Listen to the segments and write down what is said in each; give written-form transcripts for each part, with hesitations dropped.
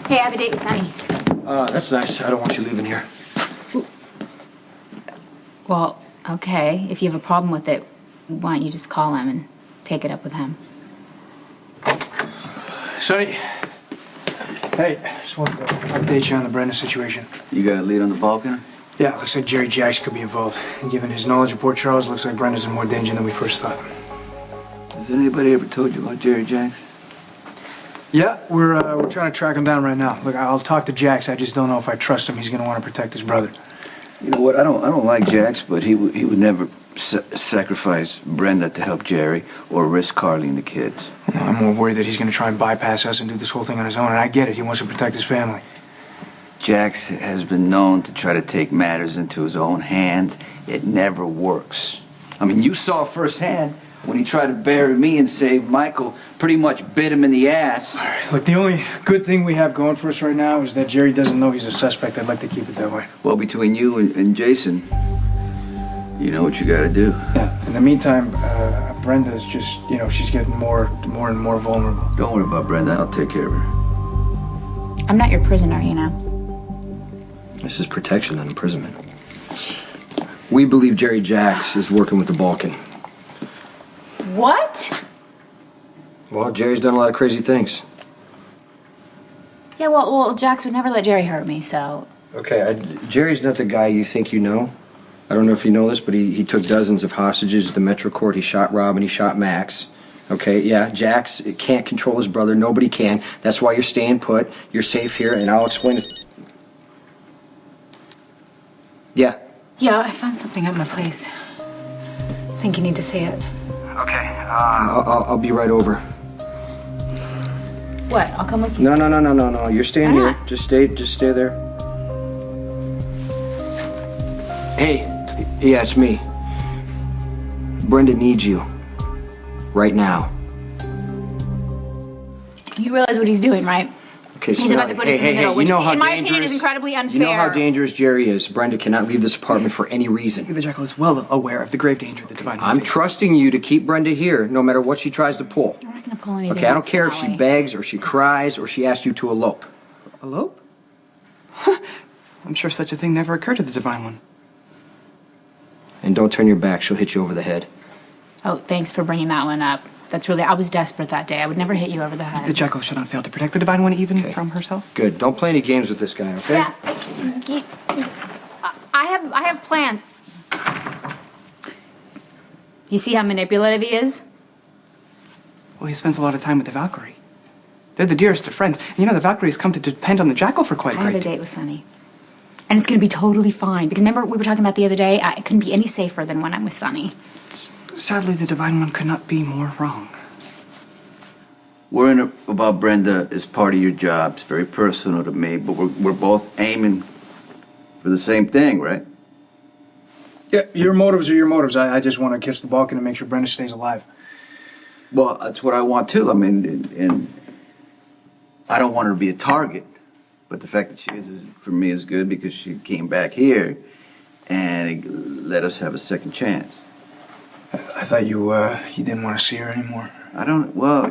Hey, I have a date with Sonny. That's nice. I don't want you leaving here. Well, okay. If you have a problem with it, why don't you just call him and take it up with him? Sonny. Hey, just wanted to update you on the Brenda situation. You got a lead on the Balkan? Yeah, looks like Jerry Jacks could be involved. And given his knowledge of Port Charles, looks like Brenda's in more danger than we first thought. Has anybody ever told you about Jerry Jacks? Yeah, we're trying to track him down right now. Look, I'll talk to Jacks. I just don't know if I trust him. He's going to want to protect his brother. You know what? I don't like Jacks, but he would never sacrifice Brenda to help Jerry or risk Carly and the kids. No, I'm more worried that he's going to try and bypass us and do this whole thing on his own. And I get it. He wants to protect his family. Jacks has been known to try to take matters into his own hands. It never works. I mean, you saw firsthand when he tried to bury me and save Michael, pretty much bit him in the ass. All right, look, the only good thing we have going for us right now is that Jerry doesn't know he's a suspect. I'd like to keep it that way. Well, between you and Jason, you know what you got to do. Yeah. In the meantime, Brenda's just, she's getting more and more vulnerable. Don't worry about Brenda. I'll take care of her. I'm not your prisoner, This is protection, not imprisonment. We believe Jerry Jacks is working with the Balkan. What? Well, Jerry's done a lot of crazy things. Yeah, well, Jax would never let Jerry hurt me, so... Okay, Jerry's not the guy you think you know. I don't know if you know this, but he took dozens of hostages at the Metro Court. He shot Rob and he shot Max. Okay, yeah, Jacks can't control his brother. Nobody can. That's why you're staying put. You're safe here, and I'll explain it. Yeah. Yeah, I found something at my place. I think you need to see it. Okay, I'll be right over. What? I'll come with you? No. You're staying Why here. not? Just stay there. Hey, yeah, it's me. Brenda needs you. Right now. You realize what he's doing, right? Okay, He's about to put us in the middle, which, in my opinion, is incredibly unfair. You know how dangerous Jerry is. Brenda cannot leave this apartment for any reason. The Jackal is well aware of the grave danger the divine. I'm trusting you to keep Brenda here, no matter what she tries to pull. I'm not going to pull anything. Okay, I don't care if she begs or she cries or she asks you to elope. Elope? I'm sure such a thing never occurred to the Divine One. And don't turn your back. She'll hit you over the head. Oh, thanks for bringing that one up. That's really... I was desperate that day. I would never hit you over the head. The Jackal shall not fail to protect the Divine One even from herself. Good. Don't play any games with this guy, okay? Yeah. I have plans. You see how manipulative he is? Well, he spends a lot of time with the Valkyrie. They're the dearest of friends. And the Valkyrie's come to depend on the Jackal for quite a I have great a date with Sonny. And it's going to be totally fine. Because remember, we were talking about the other day, it couldn't be any safer than when I'm with Sonny. Sadly, the Divine One could not be more wrong. Worrying about Brenda is part of your job. It's very personal to me, but we're both aiming for the same thing, right? Yeah, your motives are your motives. I just want to kiss the Balkan and make sure Brenda stays alive. Well, that's what I want too. I mean, and I don't want her to be a target, but the fact that she is for me is good because she came back here and it let us have a second chance. I thought you didn't want to see her anymore. I don't, well,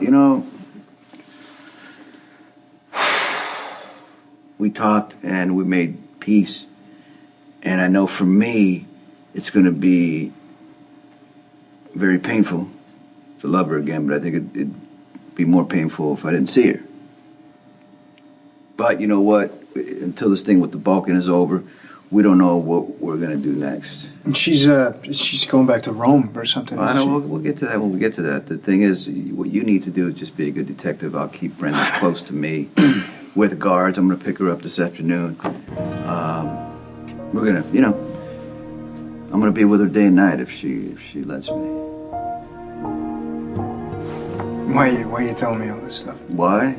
we talked and we made peace. And I know for me, it's going to be very painful to love her again, but I think it'd be more painful if I didn't see her. But you know what? Until this thing with the Balkan is over, we don't know what we're going to do next. And she's going back to Rome or something. I know, we'll get to that when we get to that. The thing is, what you need to do is just be a good detective. I'll keep Brenda close to me with guards. I'm going to pick her up this afternoon. We're going to, I'm going to be with her day and night if she lets me. Why are you telling me all this stuff? Why?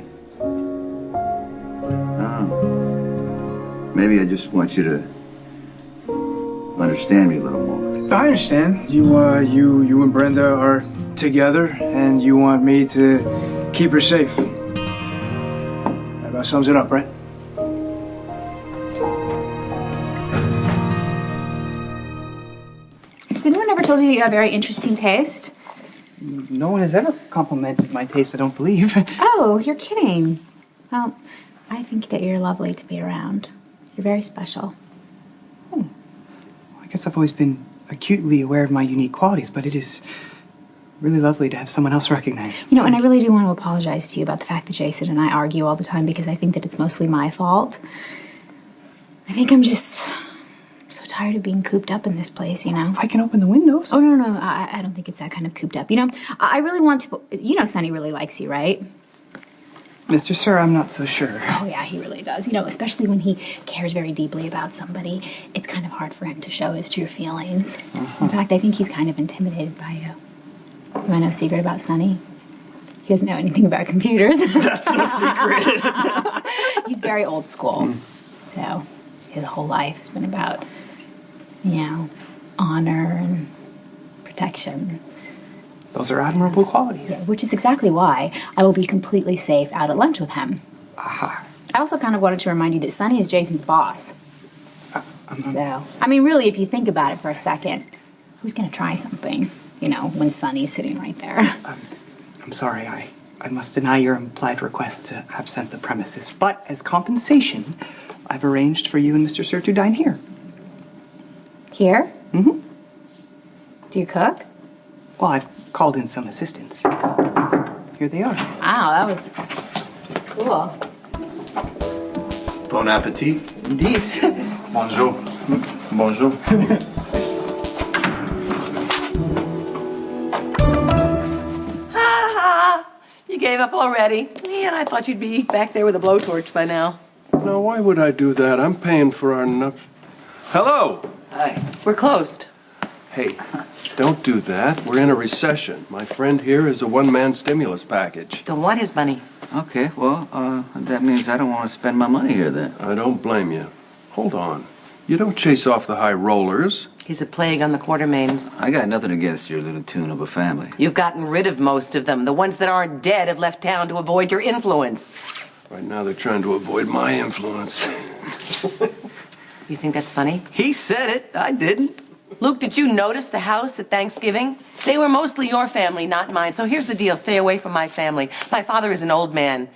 Maybe I just want you to understand me a little more. I understand. You and Brenda are together, and you want me to keep her safe. That about sums it up, right? Has anyone ever told you that you have very interesting taste? No one has ever complimented my taste, I don't believe. Oh, you're kidding. Well, I think that you're lovely to be around. You're very special. Oh. I guess I've always been acutely aware of my unique qualities, but it is really lovely to have someone else recognize. You know, and I really do want to apologize to you about the fact that Jason and I argue all the time because I think that it's mostly my fault. I think I'm just so tired of being cooped up in this place, you know? I can open the windows. Oh, no. I don't think it's that kind of cooped up. You know, I really want to... You know Sonny really likes you, right? Mr. Sir, I'm not so sure. Oh, yeah, he really does. You know, especially when he cares very deeply about somebody, it's kind of hard for him to show his true feelings. In fact, I think he's kind of intimidated by you. You want to know a secret about Sonny? He doesn't know anything about computers. That's no secret. He's very old school. So his whole life has been about, you know, honor and protection. Those are admirable qualities. Yeah, which is exactly why I will be completely safe out at lunch with him. Aha. I also kind of wanted to remind you that Sonny is Jason's boss. So, I mean, really, if you think about it for a second, who's going to try something, you know, when Sonny's sitting right there? I'm sorry, I must deny your implied request to absent the premises. But as compensation, I've arranged for you and Mr. Sir to dine here. Here? Mm-hmm. Do you cook? Well, I've called in some assistants. Here they are. Wow, that was cool. Bon appetit. Indeed. Bonjour. Bonjour. You gave up already? Man, I thought you'd be back there with a blowtorch by now. Now, why would I do that? I'm paying for our Hello! Hi. We're closed. Hey, don't do that. We're in a recession. My friend here is a one-man stimulus package. Don't want his money. Okay, well, that means I don't want to spend my money here then. I don't blame you. Hold on. You don't chase off the high rollers. He's a plague on the Quartermains. I got nothing against your little tune of a family. You've gotten rid of most of them. The ones that aren't dead have left town to avoid your influence. Right now they're trying to avoid my influence. You think that's funny? He said it. I didn't. Luke, did you notice the house at Thanksgiving? They were mostly your family, not mine. So here's the deal. Stay away from my family. My father is an old man.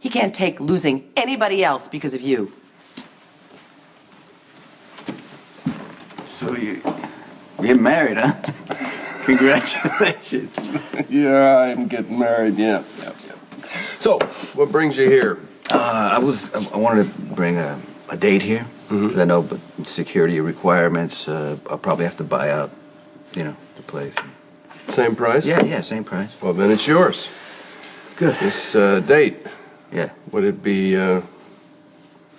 He can't take losing anybody else because of you. So you're married, huh? Congratulations. Yeah, I'm getting married, yeah. So, what brings you here? I wanted to bring a date here. Because I know, but security requirements, I'll probably have to buy out, you know, the place. Same price? Yeah, same price. Well, then it's yours. Good. This date, Yeah, would it be,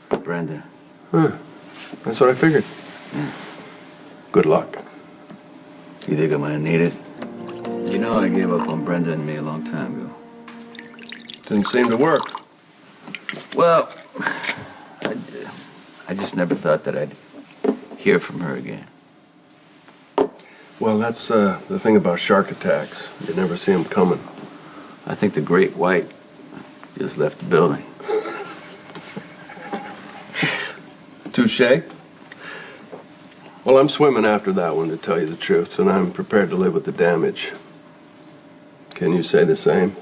Brenda. That's what I figured. Good luck. You think I'm gonna need it? You know I gave up on Brenda and me a long time ago. Didn't seem to work. Well, I just never thought that I'd hear from her again. Well, that's the thing about shark attacks. You never see them coming. I think the great white just left the building. Touché. Well, I'm swimming after that one, to tell you the truth, and I'm prepared to live with the damage. Can you say the same?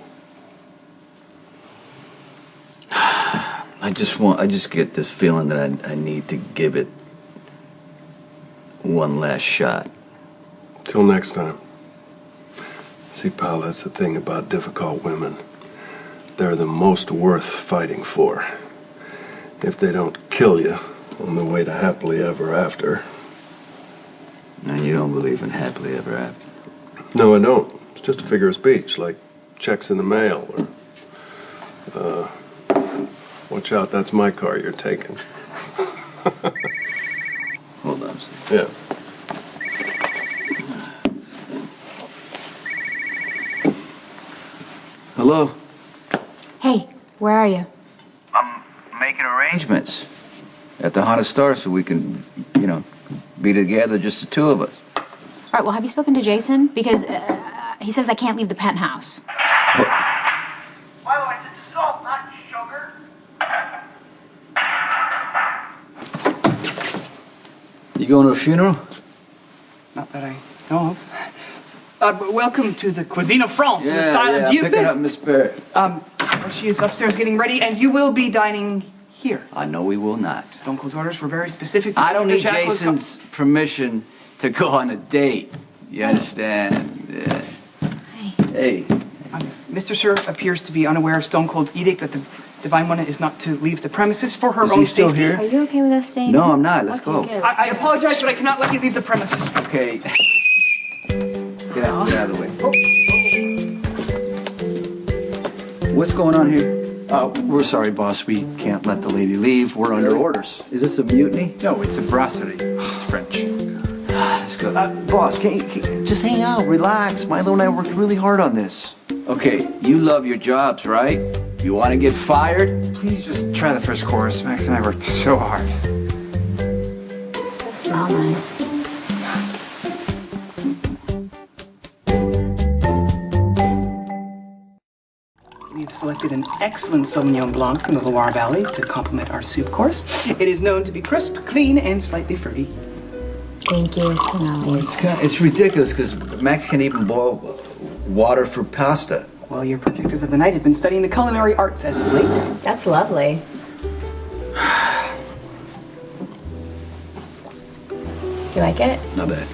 I just get this feeling that I need to give it one last shot. Till next time. See, pal, that's the thing about difficult women. They're the most worth fighting for. If they don't kill you on the way to happily ever after. And you don't believe in happily ever after? No, I don't. It's just a figure of speech, like checks in the mail, or, watch out, that's my car you're taking. Hold on a second. Yeah. Hello? Hey, where are you? I'm making arrangements at the Haunted Star so we can, you know, be together, just the two of us. All right, well, have you spoken to Jason? Because he says I can't leave the penthouse. What? Milo, it's salt, not sugar. You going to a funeral? Not that I know of. Welcome to the cuisine of France in the style of pick it up, Dieu. Miss Barrett. She is upstairs getting ready, and you will be dining here. I know we will not. Stone Cold's orders were very specific. I don't need Shackles Jason's permission to go on a date. You understand? Yeah. Hey. Mr. Sir appears to be unaware of Stone Cold's edict that the Divine One is not to leave the premises for her own still safety. here? Are you okay with us staying? No, here? I'm not. Let's Okay, go. good. I apologize, but I cannot let you leave the premises. Okay. Get out of the way. What's going on here? We're sorry, boss. We can't let the lady leave. We're under orders. Is this a mutiny? No, it's a brasserie. It's French. Let's go. Boss, can you just hang out, relax. Milo and I worked really hard on this. Okay, you love your jobs, right? You want to get fired? Please just try the first course. Max and I worked so hard. They smell nice. We've selected an excellent Sauvignon Blanc from the Loire Valley to complement our soup course. It is known to be crisp, clean, and slightly fruity. Thank you, Spinelli. It's ridiculous because Max can't even boil water for pasta. Well, your projectors of the night have been studying the culinary arts as of late. That's lovely. Do you like it? Not bad.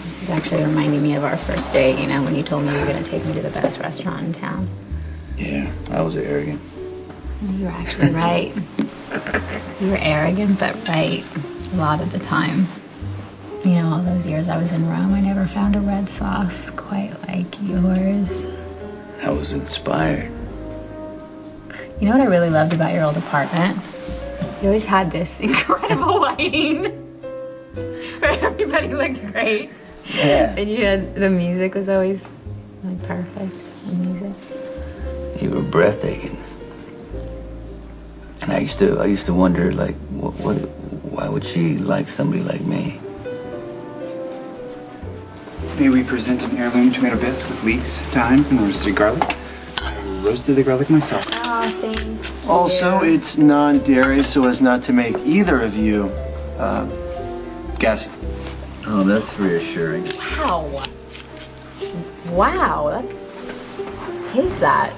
This is actually reminding me of our first date, you know, when you told me you were going to take me to the best restaurant in town. Yeah, I was arrogant. You were actually right. You were arrogant, but right a lot of the time. You know, all those years I was in Rome, I never found a red sauce quite like yours. I was inspired. You know what I really loved about your old apartment? You always had this incredible lighting where everybody looked great. Yeah. And you had, the music was always like perfect, the music. You were breathtaking. And I used to wonder, like, why would she like somebody like me? May we present an heirloom tomato bisque with leeks, thyme, and roasted garlic? I roasted the garlic myself. Oh, thank Also, it's non-dairy so as not to make either of you, gassy. Oh, that's reassuring. Wow. Wow, that's, taste that.